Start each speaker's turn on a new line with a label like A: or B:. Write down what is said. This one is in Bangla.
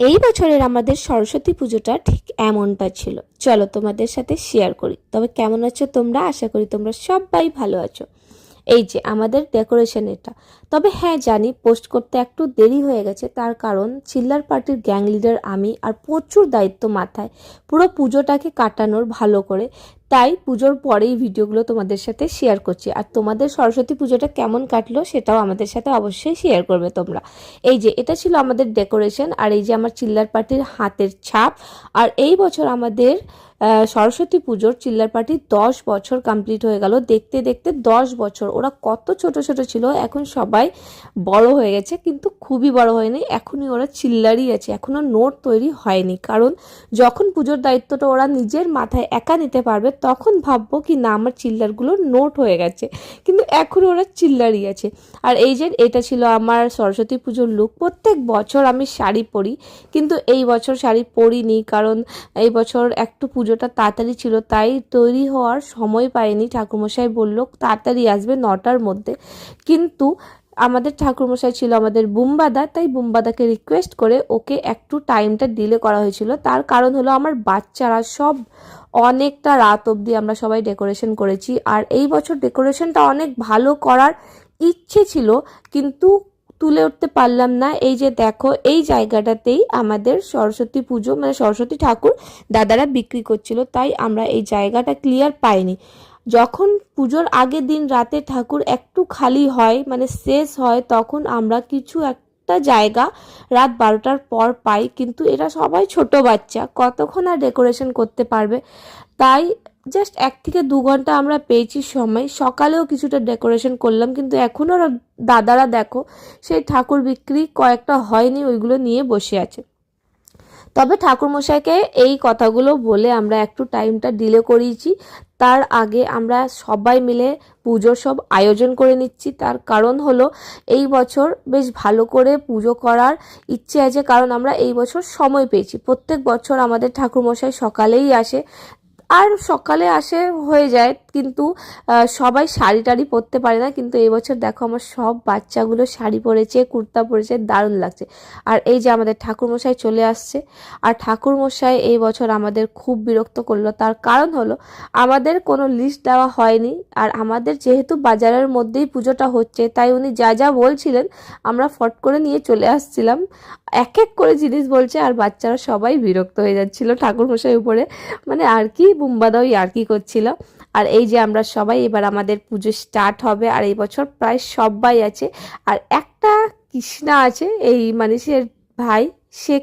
A: এই বছরের আমাদের সরস্বতী পুজোটা ঠিক এমনটা ছিল। চলো তোমাদের সাথে শেয়ার করি। তবে কেমন আছো তোমরা? আশা করি তোমরা সবাই ভালো আছো। এই যে আমাদের ডেকোরেশন এটা। তবে হ্যাঁ, জানি পোস্ট করতে একটু দেরি হয়ে গেছে, তার কারণ চিল্লার পার্টির গ্যাং লিডার আমি, আর প্রচুর দায়িত্ব মাথায় পুরো পুজোটাকে কাটানোর ভালো করে। তাই পুজোর পরেই ভিডিওগুলো তোমাদের সাথে শেয়ার করছি। আর তোমাদের সরস্বতী পুজোটা কেমন কাটলো সেটাও আমাদের সাথে অবশ্যই শেয়ার করবে তোমরা। এই যে এটা ছিল আমাদের ডেকোরেশন, আর এই যে আমার চিল্লার পার্টির হাতের ছাপ। আর এই বছর আমাদের সরস্বতী পুজোর চিল্লার পার্টি 10 বছর কমপ্লিট হয়ে গেল। দেখতে দেখতে 10 বছর। ওরা কত ছোট ছোট ছিল, এখন সবাই বড় হয়ে গেছে, কিন্তু খুবই বড় হয়নি। এখনই ওরা চিল্লারই আছে, এখনো নোট তৈরি হয়নি। কারণ যখন পুজোর দায়িত্বটা ওরা নিজের মাথায় একা নিতে পারবে, তখন ভাববো কি না আমার চিল্লারগুলো নোট হয়ে গেছে, কিন্তু এখনও ওরা চিল্লারই আছে। আর এই যে এটা ছিল আমার সরস্বতী পুজোর লুক। প্রত্যেক বছর আমি শাড়ি পরি, কিন্তু এই বছর শাড়ি পরিনি, কারণ এই বছর একটু পুজোটা তাড়াতাড়ি ছিল, তাই তৈরি হওয়ার সময় পাইনি। ঠাকুরমশাই বলল তাড়াতাড়ি আসবে 9টার মধ্যে, কিন্তু আমাদের ঠাকুরমশাই ছিল আমাদের বুম্বাদা, তাই বুম্বাদাকে রিকোয়েস্ট করে ওকে একটু টাইমটা ডিলে করা হয়েছিল। তার কারণ হলো আমার বাচ্চারা সব অনেকটা রাত অবধি আমরা সবাই ডেকোরেশন করেছি। আর এই বছর ডেকোরেশনটা অনেক ভালো করার ইচ্ছে ছিল, কিন্তু তুলে উঠতে পারলাম না। এই যে দেখো, এই জায়গাটাতেই আমাদের সরস্বতী পুজো মানে সরস্বতী ঠাকুর দাদারা বিক্রি করছিল, তাই আমরা এই জায়গাটা ক্লিয়ার পাইনি। যখন পুজোর আগের দিন রাতে ঠাকুর একটু খালি হয় মানে শেষ হয়, তখন আমরা কিছু একটা জায়গা রাত 12টার পর পাই, কিন্তু এরা সবাই ছোট বাচ্চা, কতক্ষণ আর ডেকোরেশন করতে পারবে। তাই জাস্ট 1 থেকে 2 ঘন্টা আমরা পেয়েছি সময়। সকালেও কিছুটা ডেকোরেশন করলাম, কিন্তু এখনও দাদারা দেখো সেই ঠাকুর বিক্রি কয়েকটা হয়নি, ওইগুলো নিয়ে বসে আছে। তবে ঠাকুরমশাইকে এই কথাগুলো বলে আমরা একটু টাইমটা ডিলে করিয়েছি। তার আগে আমরা সবাই মিলে পুজোর সব আয়োজন করে নিচ্ছি। তার কারণ হলো এই বছর বেশ ভালো করে পুজো করার ইচ্ছে আছে, কারণ আমরা এই বছর সময় পেয়েছি। প্রত্যেক বছর আমাদের ঠাকুরমশাই সকালেই আসে, আর সকালে আসে হয়ে যায়, কিন্তু সবাই শাড়ি টাড়ি পরতে পারে না। কিন্তু এই বছর দেখো আমার সব বাচ্চাগুলো শাড়ি পরেছে, কুর্তা পরেছে, দারুণ লাগছে। আর এই যে আমাদের ঠাকুরমশাই চলে আসছে। আর ঠাকুরমশাই এই বছর আমাদের খুব বিরক্ত করলো, তার কারণ হলো আমাদের কোনো লিস্ট দেওয়া হয়নি। আর আমাদের যেহেতু বাজারের মধ্যেই পুজোটা হচ্ছে, তাই উনি যা যা বলছিলেন আমরা ফট করে নিয়ে চলে আসছিলাম। এক এক করে জিনিস বলছে, আর বাচ্চারা সবাই বিরক্ত হয়ে যাচ্ছিল ঠাকুরমশাই উপরে, মানে আর কি বুম্বাদাও আর কি করছিল। আর এই যে আমরা সবাই এবার আমাদের পুজো স্টার্ট হবে। আর এই বছর প্রায় সবাই আছে, আর একটা কৃষ্ণা আছে এই মানুষের ভাই, সে